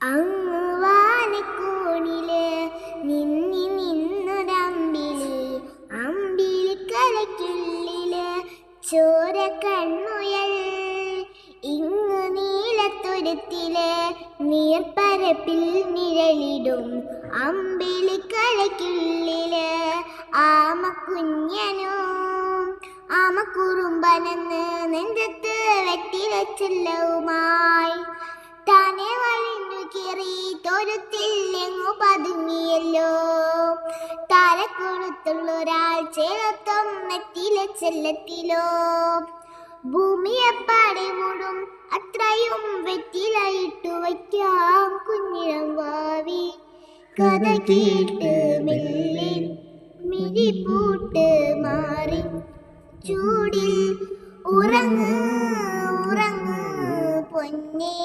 അങ്ങ് വാനക്കോണില് നിന്നൊരമ്പിളി അമ്പിളിക്കലയ്ക്കുള്ളില് ചോര കൺമുയൽ. ഇങ്ങ് നീലത്തുരുത്തില് നീർപ്പരപ്പിൽ നിഴലിടും അമ്പിളിക്കലയ്ക്കുള്ളില് ആമക്കുറുമ്പനെന്ന് നെഞ്ചത്ത് വെട്ടിലച്ചെല്ലവുമായി താനെ വലിഞ്ഞു കീറി തൊരുത്തില്ലെങ്ങു പതുങ്ങിയല്ലോ. തലക്കൊടുത്തുള്ളൊരാൾ ചേർത്തൊം നെറ്റിലെ ചെല്ലത്തിലോ. ഭൂമിയെപ്പാടെ മൂടും അത്രയും വെറ്റിലയിട്ടു വയ്ക്കാം കുഞ്ഞിളം വാവി. കഥ കേട്ട് മെല്ലെ മിഴിപൂട്ട് മാറി ചൂടിൽ ഉറങ്ങ് പൊന്നേ.